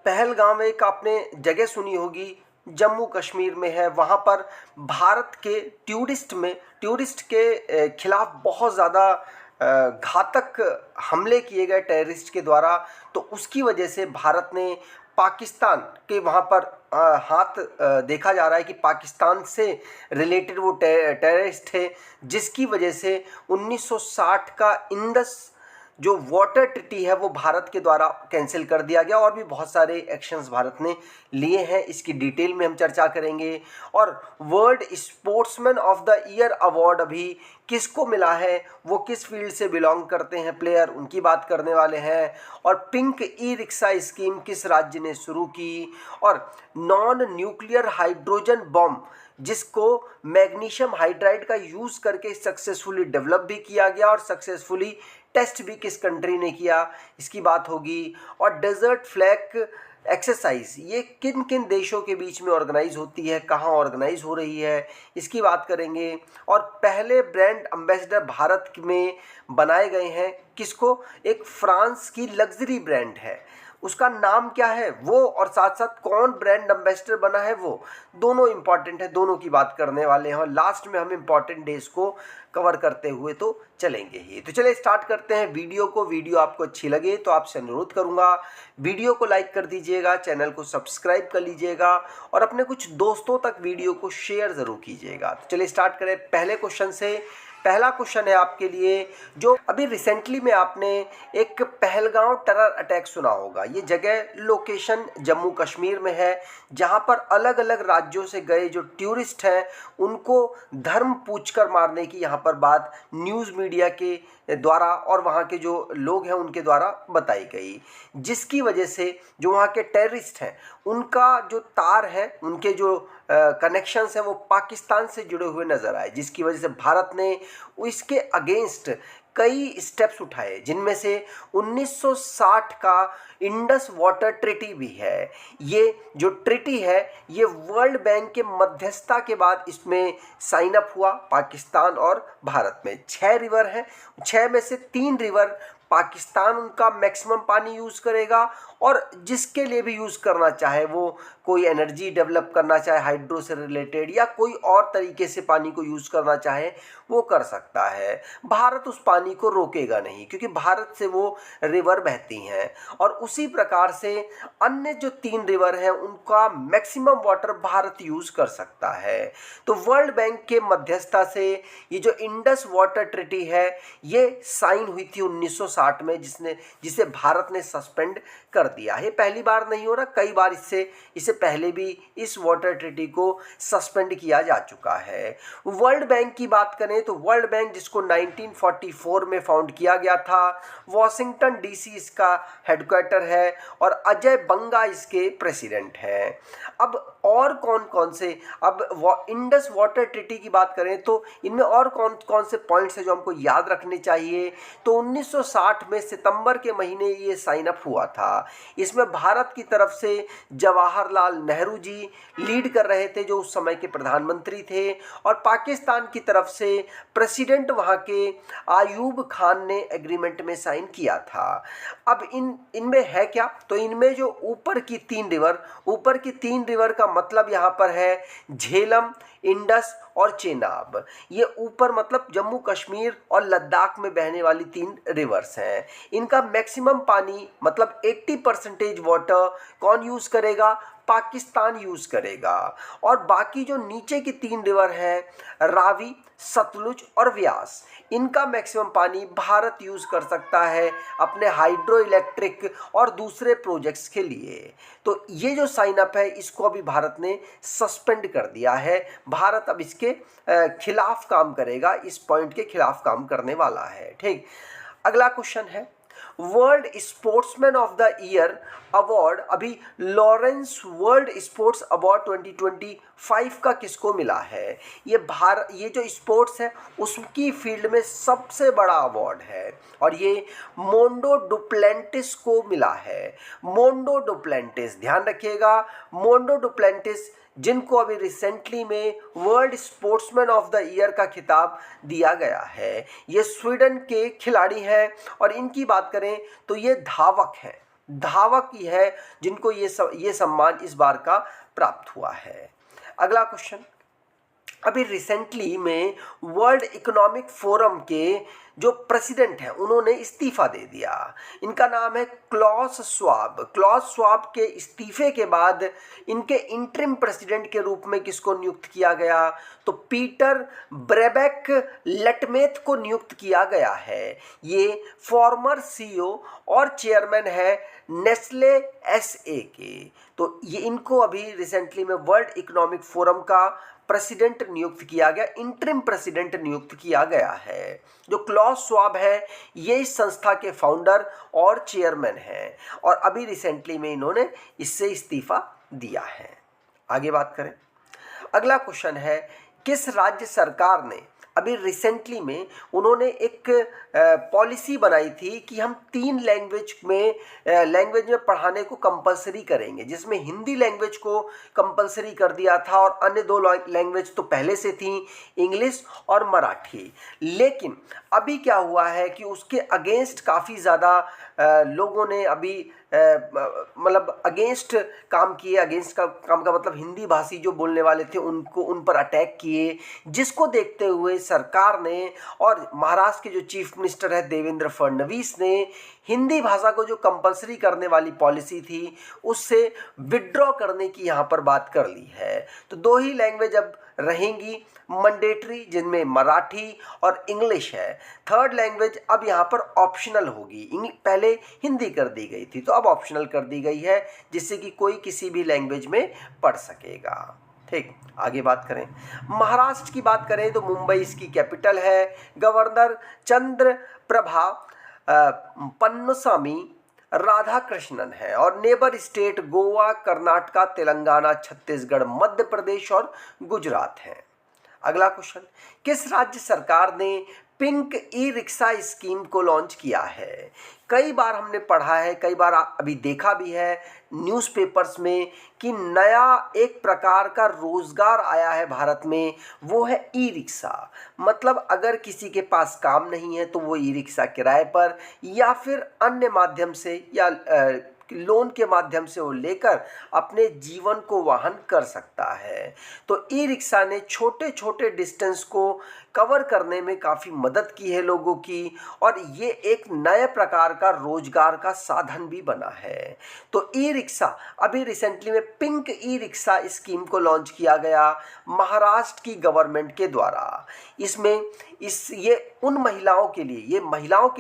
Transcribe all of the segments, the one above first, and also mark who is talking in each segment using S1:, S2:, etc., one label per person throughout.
S1: पहलगाम एक आपने जगह सुनी होगी, जम्मू कश्मीर में है। वहाँ पर भारत के टूरिस्ट के खिलाफ बहुत ज़्यादा घातक हमले किए गए टेररिस्ट के द्वारा। तो उसकी वजह से भारत ने पाकिस्तान के वहाँ पर हाथ देखा जा रहा है कि पाकिस्तान से रिलेटेड वो टेररिस्ट थे, जिसकी वजह से 1960 का इंडस जो वाटर ट्रीटी है वो भारत के द्वारा कैंसिल कर दिया गया। और भी बहुत सारे एक्शंस भारत ने लिए हैं, इसकी डिटेल में हम चर्चा करेंगे। और world sportsman of the year award अभी किसको मिला है, वो किस फील्ड से बिलोंग करते हैं प्लेयर, उनकी बात करने वाले हैं। और पिंक ई रिक्शा स्कीम किस राज्य ने शुरू की। और नॉन न्यूक्लियर हाइड्रोजन बॉम्ब जिसको मैग्नीशियम हाइड्राइड का यूज़ करके सक्सेसफुली डेवलप भी किया गया और सक्सेसफुली टेस्ट भी किस कंट्री ने किया, इसकी बात होगी। और डेजर्ट फ्लैग एक्सरसाइज ये किन किन देशों के बीच में ऑर्गेनाइज होती है, कहाँ ऑर्गेनाइज हो रही है, इसकी बात करेंगे। और पहले ब्रांड एम्बेसडर भारत में बनाए गए हैं किसको, एक फ्रांस की लग्जरी ब्रांड है, उसका नाम क्या है वो, और साथ साथ कौन ब्रांड एम्बेसडर बना है वो, दोनों इंपॉर्टेंट है, दोनों की बात करने वाले हैं। और लास्ट में हम इंपॉर्टेंट डेज को कवर करते हुए तो चलेंगे ही। तो चलिए स्टार्ट करते हैं वीडियो को। वीडियो आपको अच्छी लगे तो आपसे अनुरोध करूंगा वीडियो को लाइक कर दीजिएगा, चैनल को सब्सक्राइब कर लीजिएगा और अपने कुछ दोस्तों तक वीडियो को शेयर ज़रूर कीजिएगा। तो चलिए स्टार्ट करें पहले क्वेश्चन से। पहला क्वेश्चन है आपके लिए, जो अभी रिसेंटली में आपने एक पहलगाम टेरर अटैक सुना होगा। ये जगह लोकेशन जम्मू कश्मीर में है, जहां पर अलग अलग राज्यों से गए जो टूरिस्ट हैं उनको धर्म पूछकर मारने की यहाँ पर बात न्यूज़ मीडिया के द्वारा और वहाँ के जो लोग हैं उनके द्वारा बताई गई, जिसकी वजह से जो वहाँ के टेररिस्ट हैं उनका जो तार है, उनके जो कनेक्शंस हैं वो पाकिस्तान से जुड़े हुए नज़र आए, जिसकी वजह से भारत ने इसके अगेंस्ट कई स्टेप्स उठाए, जिनमें से 1960 का इंडस वाटर ट्रीटी भी है। ये जो ट्रीटी है ये वर्ल्ड बैंक के मध्यस्थता के बाद इसमें साइन अप हुआ पाकिस्तान और भारत में। 6 रिवर हैं, 6 में से 3 रिवर पाकिस्तान उनका मैक्सिमम पानी यूज़ करेगा, और जिसके लिए भी यूज़ करना चाहे, वो कोई एनर्जी डेवलप करना चाहे हाइड्रो से रिलेटेड या कोई और तरीके से पानी को यूज़ करना चाहे वो कर सकता है। भारत उस पानी को रोकेगा नहीं, क्योंकि भारत से वो रिवर बहती हैं। और उसी प्रकार से अन्य जो 3 रिवर हैं उनका मैक्सिमम वाटर भारत यूज़ कर सकता है। तो वर्ल्ड बैंक के मध्यस्थता से ये जो इंडस वाटर ट्रीटी है ये साइन हुई थी 1960 में, जिसे भारत ने सस्पेंड कर दिया है। पहली बार नहीं हो रहा, कई बार इससे पहले भी इस वाटर ट्रीटी को सस्पेंड किया जा चुका है। वर्ल्ड बैंक की बात करें तो वर्ल्ड बैंक जिसको 1944 में फाउंड किया गया था, वॉशिंगटन डीसी इसका हेडक्वार्टर है और अजय बंगा इसके प्रेसिडेंट हैं। अब और कौन कौन से, अब इंडस वाटर ट्रीटी की बात करें तो इनमें और कौन कौन से पॉइंट्स हैं जो हमको याद रखने चाहिए। तो 1960 में सितंबर के महीने ये साइन अप हुआ था। इसमें भारत की तरफ से जवाहरलाल नेहरू जी लीड कर रहे थे, जो उस समय के प्रधानमंत्री थे, और पाकिस्तान की तरफ से प्रेसिडेंट वहाँ के आयूब खान ने एग्रीमेंट में साइन किया था। अब इनमें है क्या, तो इनमें जो ऊपर की 3 रिवर का मतलब यहाँ पर है झेलम, इंडस और चेनाब। ये ऊपर मतलब जम्मू कश्मीर और लद्दाख में बहने वाली 3 रिवर्स हैं। इनका मैक्सिमम पानी मतलब 80% वाटर कौन यूज़ करेगा, पाकिस्तान यूज़ करेगा। और बाकी जो नीचे की 3 रिवर हैं, रावी, सतलुज और व्यास, इनका मैक्सिमम पानी भारत यूज़ कर सकता है अपने हाइड्रो इलेक्ट्रिक और दूसरे प्रोजेक्ट्स के लिए। तो ये जो साइन अप है इसको अभी भारत ने सस्पेंड कर दिया है। भारत अब इसके खिलाफ काम करेगा, इस पॉइंट के खिलाफ काम करने वाला है। ठीक, अगला क्वेश्चन है, world sportsman of the year award अभी लॉरेंस वर्ल्ड स्पोर्ट्स अवार्ड 2025 का किसको मिला है। ये जो स्पोर्ट्स है उसकी फील्ड में सबसे बड़ा अवार्ड है और ये मोंडो डुप्लेंटिस को मिला है। मोंडो डुप्लेंटिस, ध्यान रखिएगा, मोंडो डुप्लेंटिस जिनको अभी रिसेंटली में world sportsman of the year का खिताब दिया गया है। ये स्वीडन के खिलाड़ी हैं और इनकी बात करें तो ये धावक हैं। धावक ही है जिनको ये सम्मान इस बार का प्राप्त हुआ है। अगला क्वेश्चन, अभी रिसेंटली में वर्ल्ड इकोनॉमिक फोरम के जो प्रेसिडेंट हैं उन्होंने इस्तीफा दे दिया। इनका नाम है क्लॉस स्वाब। क्लॉस स्वाब के इस्तीफे के बाद इनके इंटरिम प्रेसिडेंट के रूप में किसको नियुक्त किया गया? तो पीटर ब्रेबेक लेटमेथ को नियुक्त किया गया है। ये फॉर्मर सीईओ और चेयरमैन है नेस्ले एसए के। तो ये इनको अभी रिसेंटली में वर्ल्ड इकोनॉमिक फोरम का प्रेसिडेंट नियुक्त किया गया, इंटरिम प्रेसिडेंट नियुक्त किया गया है। जो क्लॉस स्वाब है ये इस संस्था के फाउंडर और चेयरमैन हैं और अभी रिसेंटली में इन्होंने इससे इस्तीफा दिया है। आगे बात करें, अगला क्वेश्चन है, किस राज्य सरकार ने अभी रिसेंटली में उन्होंने एक पॉलिसी बनाई थी कि हम 3 लैंग्वेज में पढ़ाने को कंपलसरी करेंगे, जिसमें हिंदी लैंग्वेज को कंपलसरी कर दिया था और अन्य 2 लैंग्वेज तो पहले से थी, इंग्लिश और मराठी। लेकिन अभी क्या हुआ है कि उसके अगेंस्ट काफ़ी ज़्यादा लोगों ने अभी मतलब अगेंस्ट काम किए। अगेंस्ट काम का मतलब हिंदी भाषी जो बोलने वाले थे उन पर अटैक किए, जिसको देखते हुए सरकार ने और महाराष्ट्र के जो चीफ मिनिस्टर है देवेंद्र फडणवीस ने हिंदी भाषा को जो कंपलसरी करने वाली पॉलिसी थी उससे विड्रॉ करने की यहाँ पर बात कर ली है। तो 2 ही लैंग्वेज अब रहेंगी मैंडेटरी, जिनमें मराठी और इंग्लिश है। 3rd लैंग्वेज अब यहाँ पर ऑप्शनल होगी। पहले हिंदी कर दी गई थी तो अब ऑप्शनल कर दी गई है, जिससे कि कोई किसी भी लैंग्वेज में पढ़ सकेगा। ठीक, आगे बात करें, महाराष्ट्र की बात करें तो मुंबई इसकी कैपिटल है। गवर्नर चंद्र प्रभा पन्नुसामी राधाकृष्णन है और नेबर स्टेट गोवा, कर्नाटका, तेलंगाना, छत्तीसगढ़, मध्य प्रदेश और गुजरात है। अगला क्वेश्चन, किस राज्य सरकार ने पिंक ई रिक्शा स्कीम को लॉन्च किया है? कई बार हमने पढ़ा है, कई बार अभी देखा भी है न्यूज़पेपर्स में कि नया एक प्रकार का रोजगार आया है भारत में, वो है ई रिक्शा। मतलब अगर किसी के पास काम नहीं है तो वो ई रिक्शा किराए पर या फिर अन्य माध्यम से या लोन के माध्यम से वो लेकर अपने जीवन को वाहन कर सकता है। तो ई रिक्शा ने छोटे छोटे डिस्टेंस को कवर करने में काफ़ी मदद की है लोगों की, और ये एक नए प्रकार का रोजगार का साधन भी बना है। तो ई रिक्शा अभी रिसेंटली में पिंक ई रिक्शा स्कीम को लॉन्च किया गया महाराष्ट्र की गवर्नमेंट के द्वारा। इसमें ये उन महिलाओं के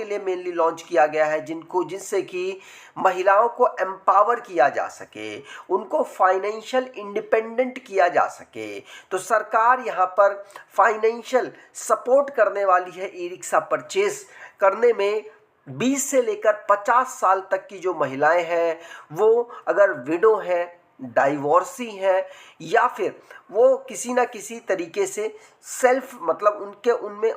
S1: लिए मेनली लॉन्च किया गया है जिनसे कि महिलाओं को एम्पावर किया जा सके, उनको फाइनेंशियल इंडिपेंडेंट किया जा सके। तो सरकार यहाँ पर फाइनेंशियल सपोर्ट करने वाली है ई रिक्शा परचेज करने में। 20 से लेकर 50 साल तक की जो महिलाएं हैं, वो अगर विडो हैं, डाइवोर्सी हैं, या फिर वो किसी ना किसी तरीके से सेल्फ मतलब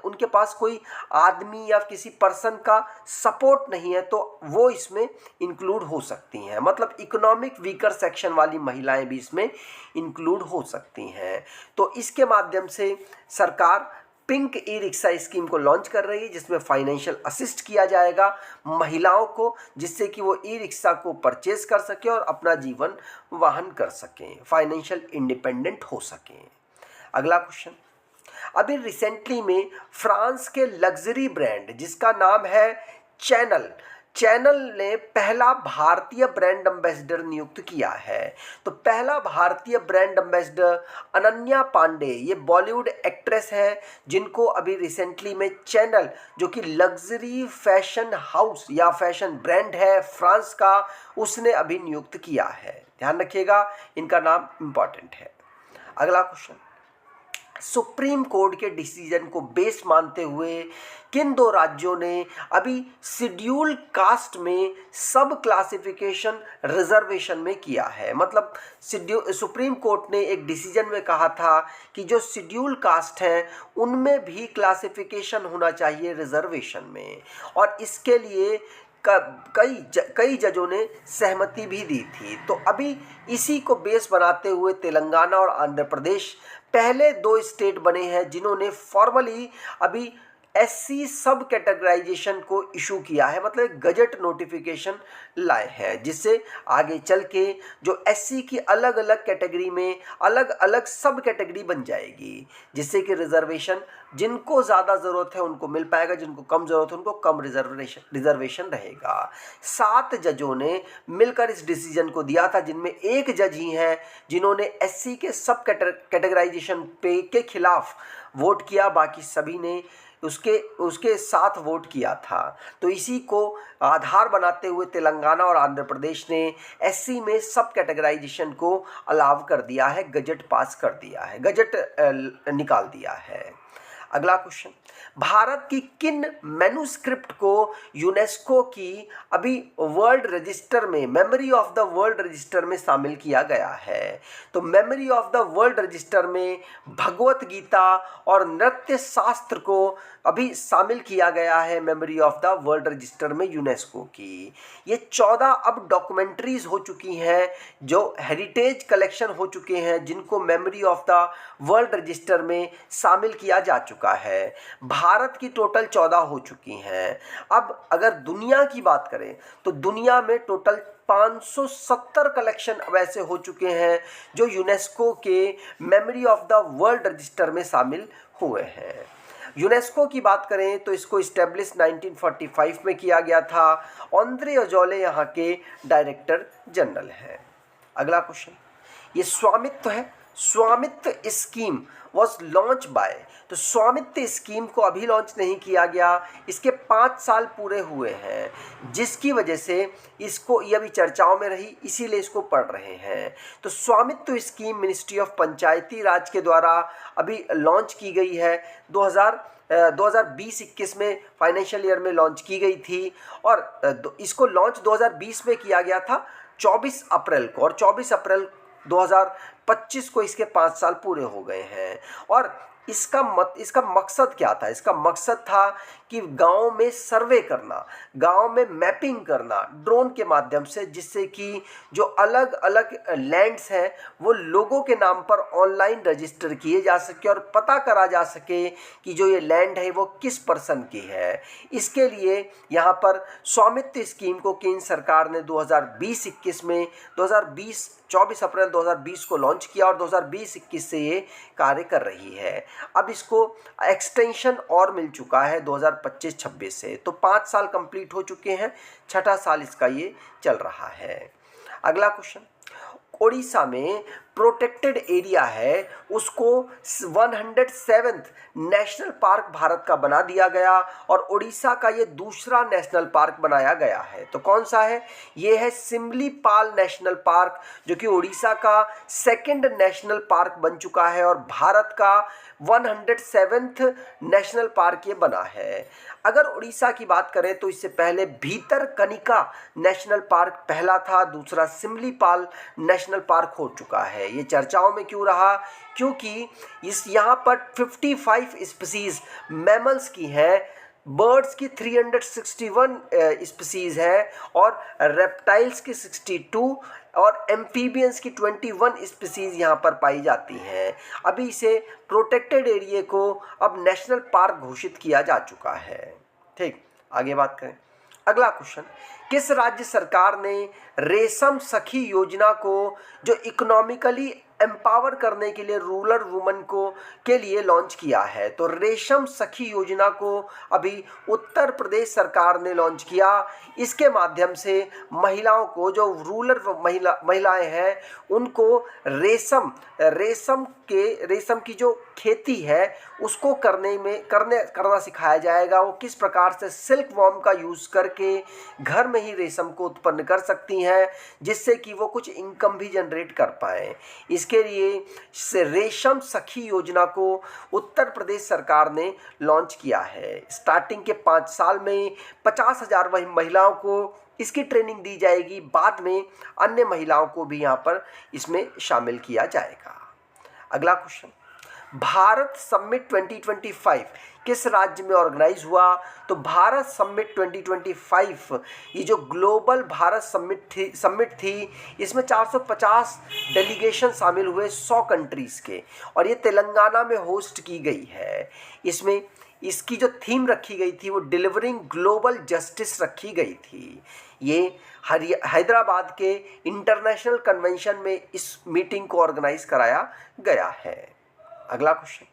S1: उनके पास कोई आदमी या किसी पर्सन का सपोर्ट नहीं है, तो वो इसमें इंक्लूड हो सकती हैं। मतलब इकोनॉमिक वीकर सेक्शन वाली महिलाएं भी इसमें इंक्लूड हो सकती हैं। तो इसके माध्यम से सरकार पिंक ई रिक्शा स्कीम को लॉन्च कर रही है, जिसमें फाइनेंशियल असिस्ट किया जाएगा महिलाओं को, जिससे कि वो ई रिक्शा को परचेज कर सकें और अपना जीवन वाहन कर सकें, फाइनेंशियल इंडिपेंडेंट हो सकें। अगला क्वेश्चन, अभी रिसेंटली में फ्रांस के लग्जरी ब्रांड जिसका नाम है चैनल ने पहला भारतीय ब्रांड एम्बेसडर नियुक्त किया है। तो पहला भारतीय ब्रांड एम्बेसडर अनन्या पांडे, ये बॉलीवुड एक्ट्रेस है, जिनको अभी रिसेंटली में चैनल जो कि लग्जरी फैशन हाउस या फैशन ब्रांड है फ्रांस का, उसने अभी नियुक्त किया है। ध्यान रखिएगा, इनका नाम इंपॉर्टेंट है। अगला क्वेश्चन, सुप्रीम कोर्ट के डिसीजन को बेस मानते हुए किन 2 राज्यों ने अभी शेड्यूल कास्ट में सब क्लासिफिकेशन रिजर्वेशन में किया है? मतलब सुप्रीम कोर्ट ने एक डिसीजन में कहा था कि जो शेड्यूल कास्ट हैं उनमें भी क्लासिफिकेशन होना चाहिए रिजर्वेशन में, और इसके लिए कई जजों ने सहमति भी दी थी। तो अभी इसी को बेस बनाते हुए तेलंगाना और आंध्र प्रदेश पहले 2 स्टेट बने हैं जिन्होंने फॉर्मली अभी एससी सब कैटेगराइजेशन को इशू किया है, मतलब एक गजट नोटिफिकेशन लाए हैं, जिससे आगे चल के जो एससी की अलग अलग कैटेगरी में अलग अलग सब कैटेगरी बन जाएगी, जिससे कि रिजर्वेशन जिनको ज़्यादा ज़रूरत है उनको मिल पाएगा, जिनको कम ज़रूरत है उनको कम रिजर्वेशन रहेगा। 7 जजों ने मिलकर इस डिसीजन को दिया था, जिनमें एक जज ही हैं जिन्होंने एससी के सब कैटेगराइजेशन पे के खिलाफ वोट किया, बाकी सभी ने उसके साथ वोट किया था। तो इसी को आधार बनाते हुए तेलंगाना और आंध्र प्रदेश ने एससी में सब कैटेगराइजेशन को अलाव कर दिया है, गजट पास कर दिया है, गजट निकाल दिया है। अगला क्वेश्चन, भारत की किन मैन्युस्क्रिप्ट को यूनेस्को की अभी वर्ल्ड रजिस्टर में, memory of the world register में शामिल किया गया है? तो memory of the world register में भगवत गीता और नृत्य शास्त्र को अभी शामिल किया गया है memory of the world register में यूनेस्को की। ये 14 अब डॉक्यूमेंट्रीज हो चुकी हैं जो हेरिटेज कलेक्शन हो चुके हैं, जिनको memory of the world register में शामिल किया जा चुका है। भारत की टोटल 14 हो चुकी हैं। अब अगर दुनिया की बात करें तो दुनिया में टोटल 570 कलेक्शन अब ऐसे हो चुके हैं जो यूनेस्को के memory of the world register में शामिल हुए हैं। यूनेस्को की बात करें तो इसको इस्टेब्लिश 1945 में किया गया था। ऑन्द्रे अजौले यहाँ के डायरेक्टर जनरल हैं। अगला क्वेश्चन, ये स्वामित्व है, स्वामित्व स्कीम वॉज लॉन्च बाय, तो स्वामित्व स्कीम को अभी लॉन्च नहीं किया गया, इसके 5 साल पूरे हुए हैं, जिसकी वजह से इसको ये अभी चर्चाओं में रही, इसीलिए इसको पढ़ रहे हैं। तो स्वामित्व स्कीम मिनिस्ट्री ऑफ पंचायती राज के द्वारा अभी लॉन्च की गई है। 2020-21 में फाइनेंशियल ईयर में लॉन्च की गई थी और इसको लॉन्च 2020 में किया गया था 24 अप्रैल को, और 24 अप्रैल 2025 को इसके 5 साल पूरे हो गए हैं। और इसका मकसद क्या था? इसका मकसद था कि गांव में सर्वे करना, गांव में मैपिंग करना ड्रोन के माध्यम से, जिससे कि जो अलग अलग लैंड्स हैं वो लोगों के नाम पर ऑनलाइन रजिस्टर किए जा सके और पता करा जा सके कि जो ये लैंड है वो किस पर्सन की है। इसके लिए यहाँ पर स्वामित्व स्कीम को केंद्र सरकार ने 2020-21 में 24 अप्रैल 2020 को लॉन्च किया और 2020-21 से ये कार्य कर रही है। अब इसको एक्सटेंशन और मिल चुका है 2025-26 से, तो 5 साल कंप्लीट हो चुके हैं, 6ठा साल इसका ये चल रहा है। अगला क्वेश्चन, ओडिशा में प्रोटेक्टेड एरिया है, उसको 107th नेशनल पार्क भारत का बना दिया गया और ओडिशा का ये दूसरा नेशनल पार्क बनाया गया है। तो कौन सा है? ये है सिमलीपाल नेशनल पार्क, जो कि ओडिशा का 2nd नेशनल पार्क बन चुका है और भारत का 107th नेशनल पार्क ये बना है। अगर उड़ीसा की बात करें तो इससे पहले भीतरकनिका नेशनल पार्क पहला था, दूसरा सिमलीपाल नेशनल पार्क हो चुका है। ये चर्चाओं में क्यों रहा? क्योंकि यहाँ पर 55 स्पीसीज मैमल्स की हैं, बर्ड्स की 361 स्पीसीज है और रेप्टाइल्स की 62 और एम्फीबियंस की 21 स्पीसीज यहाँ पर पाई जाती हैं। अभी इसे प्रोटेक्टेड एरिया को अब नेशनल पार्क घोषित किया जा चुका है। ठीक, आगे बात करें। अगला क्वेश्चन, किस राज्य सरकार ने रेशम सखी योजना को जो इकोनॉमिकली एम्पावर करने के लिए रूरल वुमन को के लिए लॉन्च किया है? तो रेशम सखी योजना को अभी उत्तर प्रदेश सरकार ने लॉन्च किया। इसके माध्यम से महिलाओं को, जो रूरल महिलाएं हैं, उनको रेशम की जो खेती है उसको करना सिखाया जाएगा। वो किस प्रकार से सिल्क वॉर्म का यूज़ करके घर में ही रेशम को उत्पन्न कर सकती हैं, जिससे कि वो कुछ इनकम भी जनरेट कर पाएँ। इसके लिए रेशम सखी योजना को उत्तर प्रदेश सरकार ने लॉन्च किया है। स्टार्टिंग के 5 साल में 50,000 महिलाओं को इसकी ट्रेनिंग दी जाएगी, बाद में अन्य महिलाओं को भी यहाँ पर इसमें शामिल किया जाएगा। अगला क्वेश्चन, भारत समिट 2025 किस राज्य में ऑर्गेनाइज हुआ? तो भारत समिट 2025 ये जो ग्लोबल भारत समिट थी इसमें 450 डेलीगेशन शामिल हुए 100 कंट्रीज़ के, और ये तेलंगाना में होस्ट की गई है। इसमें इसकी जो थीम रखी गई थी वो डिलीवरिंग ग्लोबल जस्टिस रखी गई थी। ये हैदराबाद के इंटरनेशनल कन्वेंशन में इस मीटिंग को ऑर्गेनाइज कराया गया है। अगला क्वेश्चन,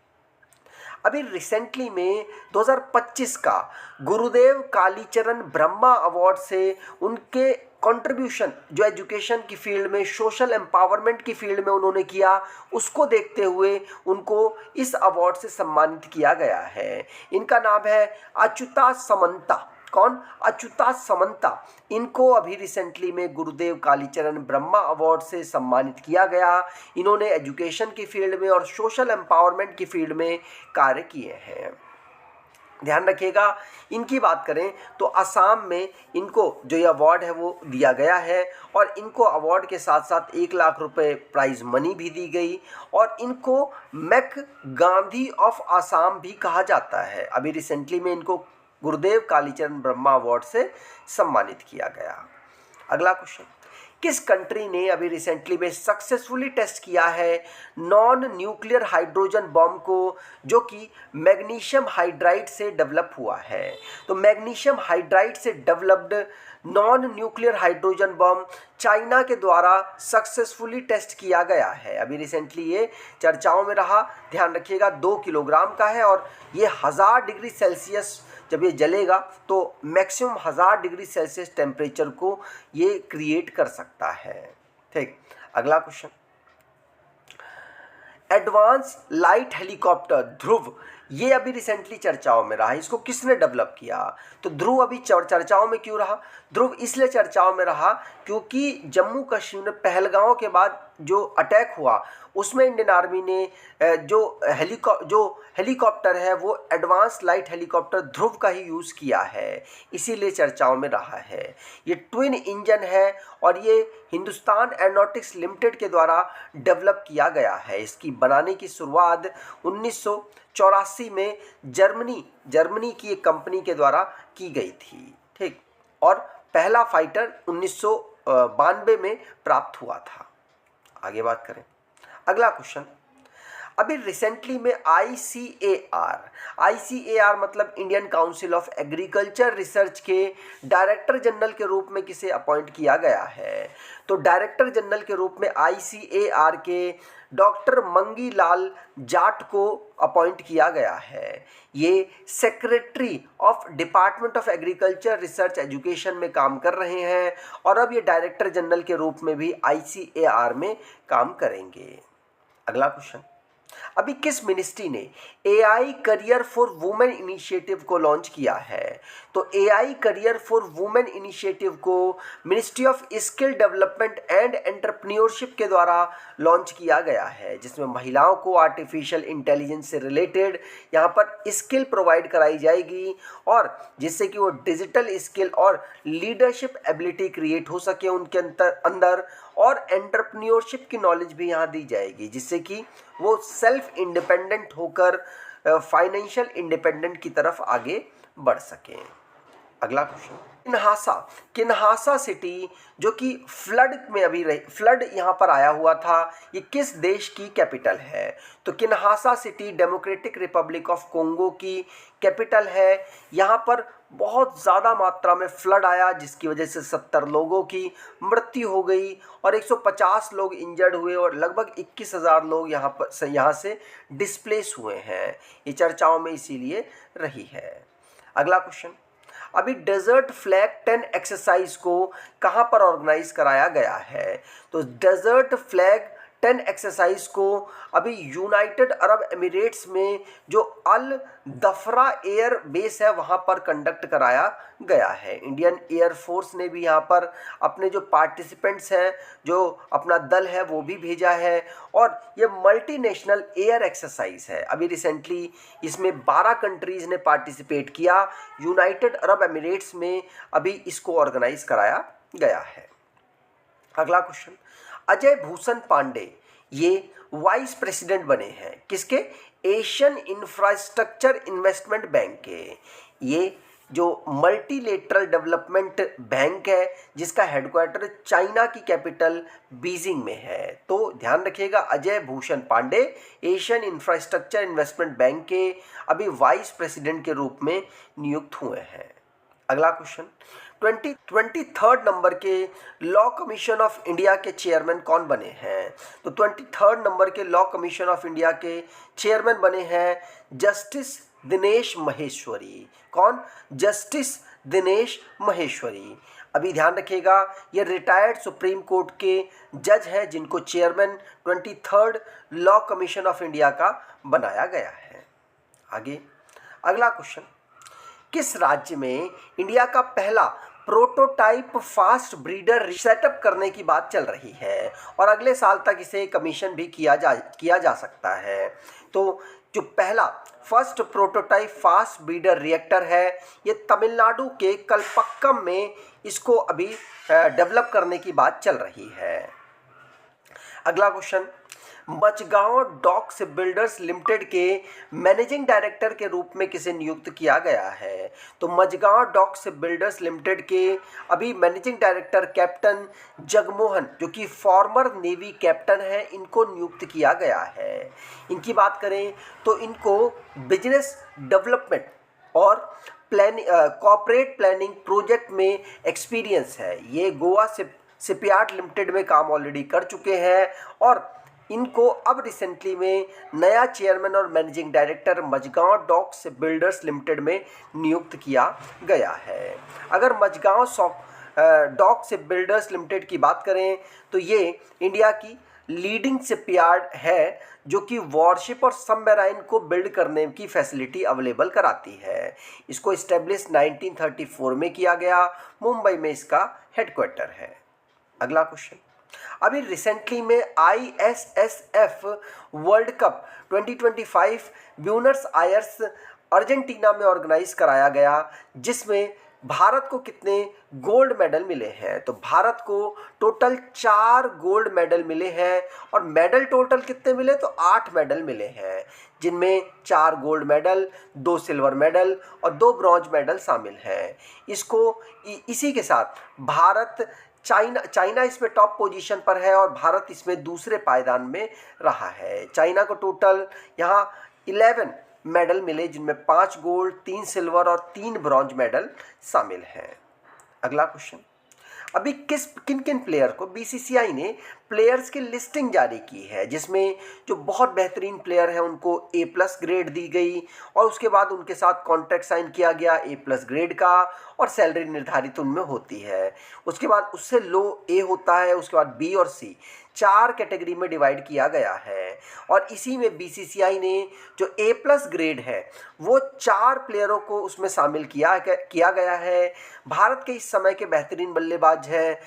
S1: अभी रिसेंटली में 2025 का गुरुदेव कालीचरण ब्रह्मा अवार्ड से उनके कंट्रीब्यूशन जो एजुकेशन की फील्ड में, सोशल एम्पावरमेंट की फील्ड में उन्होंने किया, उसको देखते हुए उनको इस अवार्ड से सम्मानित किया गया है। इनका नाम है अच्युता समंता। कौन? अच्युता समंता। इनको अभी रिसेंटली में गुरुदेव कालीचरण ब्रह्मा अवार्ड से सम्मानित किया गया। इन्होंने एजुकेशन की फील्ड में और सोशल एम्पावरमेंट की फील्ड में कार्य किए हैं। ध्यान रखिएगा, इनकी बात करें तो असम में इनको जो ये अवार्ड है वो दिया गया है और इनको अवार्ड के साथ साथ 1 लाख रुपए प्राइज मनी भी दी गई और इनको मैक गांधी ऑफ आसाम भी कहा जाता है। अभी रिसेंटली में इनको गुरुदेव कालीचरण ब्रह्मा अवार्ड से सम्मानित किया गया। अगला क्वेश्चन, किस कंट्री ने अभी रिसेंटली में सक्सेसफुली टेस्ट किया है नॉन न्यूक्लियर हाइड्रोजन बॉम्ब को, जो कि मैग्नीशियम हाइड्राइड से डेवलप हुआ है? तो मैग्नीशियम हाइड्राइड से developed non nuclear hydrogen bomb China के द्वारा सक्सेसफुली टेस्ट किया गया है। अभी रिसेंटली ये चर्चाओं में रहा। ध्यान रखिएगा, 2 किलोग्राम का है और ये 1000 डिग्री सेल्सियस जब ये जलेगा तो मैक्सिमम 1000 डिग्री सेल्सियस टेम्परेचर को ये क्रिएट कर सकता है। ठीक, अगला क्वेश्चन, एडवांस लाइट हेलीकॉप्टर ध्रुव, ये अभी रिसेंटली चर्चाओं में रहा। इसको किसने डेवलप किया? तो ध्रुव अभी चर्चाओं में क्यों रहा? ध्रुव इसलिए चर्चाओं में रहा क्योंकि जम्मू कश्मीर में पहलगांव के बाद जो अटैक हुआ उसमें इंडियन आर्मी ने जो हेलीकॉप्टर है वो एडवांस लाइट हेलीकॉप्टर ध्रुव का ही यूज़ किया है, इसीलिए चर्चाओं में रहा है। ये ट्विन इंजन है और ये हिंदुस्तान एरोनॉटिक्स लिमिटेड के द्वारा डेवलप किया गया है। इसकी बनाने की शुरुआत 1984 में जर्मनी की एक कंपनी के द्वारा की गई थी। ठीक, और पहला फाइटर 1992 में प्राप्त हुआ था। आगे बात करें, अगला क्वेश्चन, अभी रिसेंटली में ICAR मतलब Indian council of agriculture research के डायरेक्टर जनरल के रूप में किसे अपॉइंट किया गया है? तो डायरेक्टर जनरल के रूप में ICAR के डॉक्टर मंगी लाल जाट को अपॉइंट किया गया है। ये secretary of department of agriculture research education में काम कर रहे हैं और अब ये डायरेक्टर जनरल के रूप में भी ICAR में काम करेंगे। अगला क्वेश्चन, अभी किस मिनिस्ट्री ने AI career for women initiative को लॉन्च किया है? तो AI career for women initiative को ministry of skill development and entrepreneurship के द्वारा लॉन्च किया गया है, जिसमें महिलाओं को आर्टिफिशियल इंटेलिजेंस से रिलेटेड यहाँ पर स्किल प्रोवाइड कराई जाएगी और जिससे कि वो डिजिटल स्किल और लीडरशिप एबिलिटी क्रिएट हो सके उनके अंदर और एंटरप्रेन्योरशिप की नॉलेज भी यहाँ दी जाएगी, जिससे कि वो सेल्फ इंडिपेंडेंट होकर फाइनेंशियल इंडिपेंडेंट की तरफ आगे बढ़ सकें। अगला क्वेश्चन, किन्हासा सिटी जो कि फ्लड में अभी फ्लड यहाँ पर आया हुआ था, ये किस देश की कैपिटल है? तो Kinshasa city democratic republic of Congo की कैपिटल है। यहाँ पर बहुत ज़्यादा मात्रा में फ्लड आया जिसकी वजह से 70 लोगों की मृत्यु हो गई और 150 लोग इंजर्ड हुए और लगभग 21,000 लोग यहाँ से डिस्प्लेस हुए हैं। ये चर्चाओं में इसीलिए रही है। अगला क्वेश्चन, अभी डेजर्ट फ्लैग 10 एक्सरसाइज को कहां पर ऑर्गेनाइज कराया गया है? तो डेजर्ट फ्लैग 10 एक्सरसाइज को अभी यूनाइटेड अरब एमिरेट्स में जो अल दफरा एयर बेस है वहां पर कंडक्ट कराया गया है। इंडियन एयर फोर्स ने भी यहां पर अपने जो पार्टिसिपेंट्स हैं, जो अपना दल है वो भी भेजा है और ये मल्टीनेशनल एयर एक्सरसाइज है। अभी रिसेंटली इसमें 12 कंट्रीज ने पार्टिसिपेट किया। यूनाइटेड अरब एमिरेट्स में अभी इसको ऑर्गेनाइज कराया गया है। अगला क्वेश्चन, अजय भूषण पांडे ये वाइस प्रेसिडेंट बने हैं किसके? एशियन इंफ्रास्ट्रक्चर इन्वेस्टमेंट बैंक के। ये जो मल्टीलेटरल डेवलपमेंट बैंक है जिसका हेडक्वार्टर चाइना की कैपिटल बीजिंग में है। तो ध्यान रखिएगा, Ajay Bhushan Pandey Asian infrastructure investment bank के अभी वाइस प्रेसिडेंट के रूप में नियुक्त हुए हैं। अगला क्वेश्चन, 23rd नंबर के लॉ कमीशन ऑफ इंडिया के चेयरमैन कौन बने हैं? तो 23rd नंबर के लॉ कमीशन ऑफ इंडिया के चेयरमैन बने हैं जस्टिस दिनेश महेश्वरी। कौन? जस्टिस दिनेश महेश्वरी। अभी ध्यान रखिएगा, ये रिटायर्ड सुप्रीम कोर्ट के जज हैं जिनको chairman 23rd law commission of India का बनाया गया है। आगे अगला क्वेश्चन, किस राज्य में इंडिया का पहला प्रोटोटाइप फास्ट ब्रीडर सेटअप करने की बात चल रही है और अगले साल तक इसे कमीशन भी किया जा सकता है? तो जो पहला first prototype fast breeder reactor है ये तमिलनाडु के कलपक्कम में इसको अभी डेवलप करने की बात चल रही है। अगला question, Mazagon dock shipbuilders limited के मैनेजिंग डायरेक्टर के रूप में किसे नियुक्त किया गया है? तो मझगांव डॉक शिपबिल्डर्स लिमिटेड के अभी मैनेजिंग डायरेक्टर कैप्टन जगमोहन, जो कि फॉर्मर नेवी कैप्टन है, इनको नियुक्त किया गया है। इनकी बात करें तो इनको बिजनेस डेवलपमेंट और कॉर्पोरेट प्लानिंग प्रोजेक्ट में एक्सपीरियंस है। ये गोवा शिपयार्ड लिमिटेड में काम ऑलरेडी कर चुके हैं और इनको अब रिसेंटली में नया चेयरमैन और managing director Mazagon dock shipbuilders limited में नियुक्त किया गया है। अगर मझगांव डॉक शिपबिल्डर्स लिमिटेड की बात करें तो ये इंडिया की लीडिंग शिपयार्ड है जो कि वॉरशिप और सबमरीन को बिल्ड करने की फैसिलिटी अवेलेबल कराती है। इसको इस्टेब्लिश 1934 में किया गया, मुंबई में इसका हेडक्वार्टर है। अगला क्वेश्चन, अभी रिसेंटली में ISSF world cup 2025 Buenos Aires Argentina में ऑर्गेनाइज कराया गया, जिसमें भारत को कितने गोल्ड मेडल मिले हैं? तो भारत को टोटल 4 गोल्ड मेडल मिले हैं और मेडल टोटल कितने मिले? तो 8 मेडल मिले हैं, जिनमें 4 गोल्ड मेडल, 2 सिल्वर मेडल और 2 ब्रॉन्ज मेडल शामिल हैं। इसी के साथ भारत चाइना इसमें टॉप पोजीशन पर है और भारत इसमें दूसरे पायदान में रहा है। चाइना को टोटल यहाँ 11 मेडल मिले, जिनमें 5 गोल्ड, 3 सिल्वर और 3 ब्रॉन्ज मेडल शामिल हैं। अगला क्वेश्चन, अभी किन किन प्लेयर को BCCI ने प्लेयर्स की लिस्टिंग जारी की है, जिसमें जो बहुत बेहतरीन प्लेयर हैं उनको A+ ग्रेड दी गई और उसके बाद उनके साथ कॉन्ट्रैक्ट साइन किया गया A+ ग्रेड का और सैलरी निर्धारित उनमें होती है। उसके बाद उससे लो A होता है, उसके बाद B और C 4 कैटेगरी में डिवाइड किया गया है और इसी में BCCI ने जो A+ ग्रेड है वो 4 प्लेयरों को उसमें शामिल किया गया है। भारत के इस समय के बेहतरीन बल्लेबाज हैं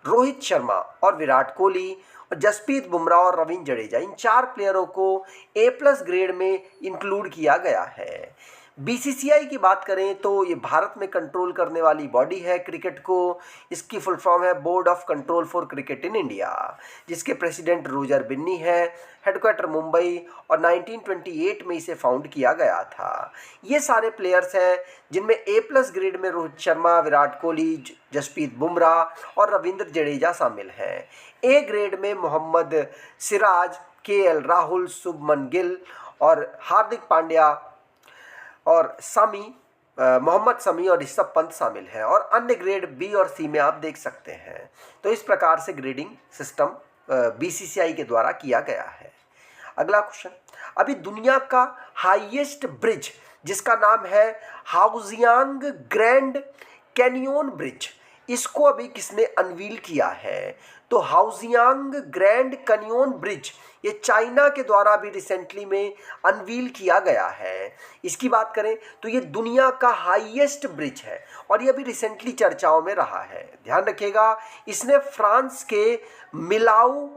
S1: रोहित शर्मा और विराट कोहली और जसप्रीत बुमराह और रविंद्र जडेजा। इन 4 प्लेयरों को A+ ग्रेड में इंक्लूड किया गया है। BCCI की बात करें तो ये भारत में कंट्रोल करने वाली बॉडी है क्रिकेट को। इसकी फुल फॉर्म है board of control for cricket in India, जिसके प्रेसिडेंट रोजर बिन्नी है। हेडक्वार्टर मुंबई और 1928 में इसे फाउंड किया गया था। ये सारे प्लेयर्स हैं जिनमें A+ ग्रेड में रोहित शर्मा, विराट कोहली, जसप्रीत बुमराह और रविंद्र जडेजा शामिल हैं। A ग्रेड में मोहम्मद सिराज, KL राहुल, शुभमन गिल और हार्दिक पांड्या और मोहम्मद शमी और ऋषभ पंत शामिल हैं और अन्य ग्रेड B और C में आप देख सकते हैं। तो इस प्रकार से ग्रेडिंग सिस्टम BCCI के द्वारा किया गया है। अगला क्वेश्चन, अभी दुनिया का हाईएस्ट ब्रिज जिसका नाम है हाउजियांग ग्रैंड कैनियन ब्रिज, इसको अभी किसने अनवील किया है? तो हाउजियांग ग्रैंड कैनियन ब्रिज ये चाइना के द्वारा भी रिसेंटली में अनवील किया गया है। इसकी बात करें तो ये दुनिया का हाईएस्ट ब्रिज है और ये अभी रिसेंटली चर्चाओं में रहा है। ध्यान रखिएगा, इसने फ्रांस के मिलाऊ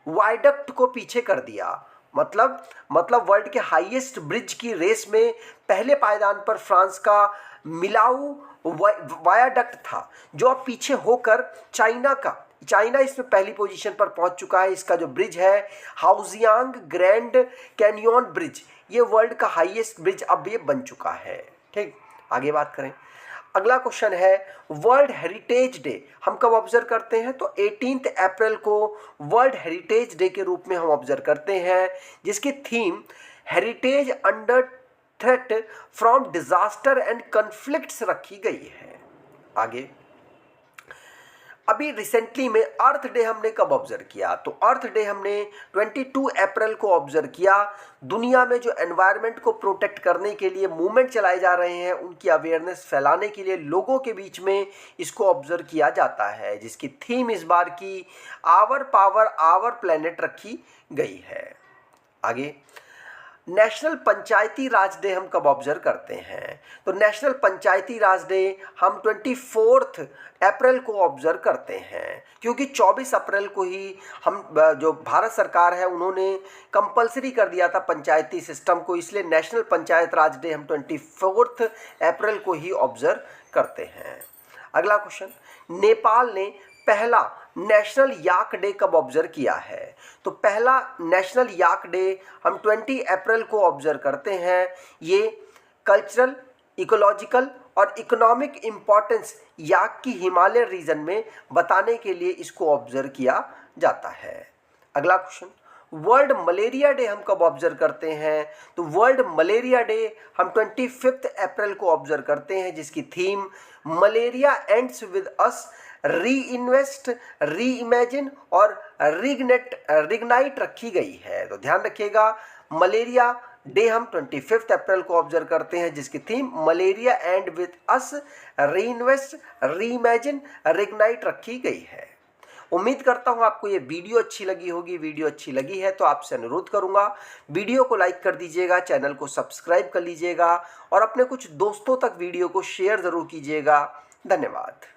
S1: वायडक्ट को पीछे कर दिया। मतलब वर्ल्ड के हाईएस्ट ब्रिज की रेस में पहले पायदान पर फ्रांस का मिलाऊ वायाडक्ट था, जो अब पीछे होकर चाइना इसमें पहली पोजीशन पर पहुंच चुका है। इसका जो ब्रिज है हाउजियांग ग्रैंड कैनियन ब्रिज, ये वर्ल्ड का हाईएस्ट ब्रिज अब ये बन चुका है। ठीक, आगे बात करें। अगला क्वेश्चन है वर्ल्ड हेरिटेज डे हम कब ऑब्जर्व करते हैं? तो 18 अप्रैल को वर्ल्ड हेरिटेज डे के रूप में हम ऑब्जर्व करते हैं, जिसकी theme heritage under threat from disaster and conflicts रखी गई है। आगे अभी रिसेंटली में अर्थ डे हमने कब ऑब्जर्व किया? तो अर्थ डे हमने 22 अप्रैल को ऑब्जर्व किया। दुनिया में जो एनवायरनमेंट को प्रोटेक्ट करने के लिए मूवमेंट चलाए जा रहे हैं, उनकी अवेयरनेस फैलाने के लिए लोगों के बीच में इसको ऑब्जर्व किया जाता है, जिसकी थीम इस बार की आवर पावर आवर प्लेनेट रखी गई है। आगे नेशनल पंचायती राज डे हम कब ऑब्जर्व करते हैं? तो नेशनल पंचायती राज डे हम 24 अप्रैल को ऑब्जर्व करते हैं, क्योंकि 24 अप्रैल को ही हम जो भारत सरकार है उन्होंने कंपलसरी कर दिया था पंचायती सिस्टम को, इसलिए नेशनल पंचायत राज डे हम 24 अप्रैल को ही ऑब्जर्व करते हैं। अगला क्वेश्चन, नेपाल ने पहला नेशनल याक डे कब ऑब्जर्व किया है? तो पहला नेशनल याक डे हम 20 अप्रैल को ऑब्जर्व करते हैं। ये कल्चरल, इकोलॉजिकल और इकोनॉमिक इम्पॉर्टेंस याक की हिमालय रीजन में बताने के लिए इसको ऑब्जर्व किया जाता है। अगला क्वेश्चन, वर्ल्ड मलेरिया डे हम कब ऑब्जर्व करते हैं? तो वर्ल्ड मलेरिया डे हम 25 अप्रैल को ऑब्जर्व करते हैं, जिसकी theme malaria ends with us, री इन्वेस्ट, री इमेजिन और रिग्नाइट रखी गई है। तो ध्यान रखिएगा, मलेरिया डे हम 25 अप्रैल को ऑब्जर्व करते हैं, जिसकी theme malaria and with us, री इन्वेस्ट, री इमेजिन, रिग्नाइट रखी गई है। उम्मीद करता हूं आपको ये वीडियो अच्छी लगी होगी। वीडियो अच्छी लगी है तो आपसे अनुरोध करूंगा, वीडियो को लाइक कर दीजिएगा, चैनल को सब्सक्राइब कर लीजिएगा और अपने कुछ दोस्तों तक वीडियो को शेयर ज़रूर कीजिएगा। धन्यवाद।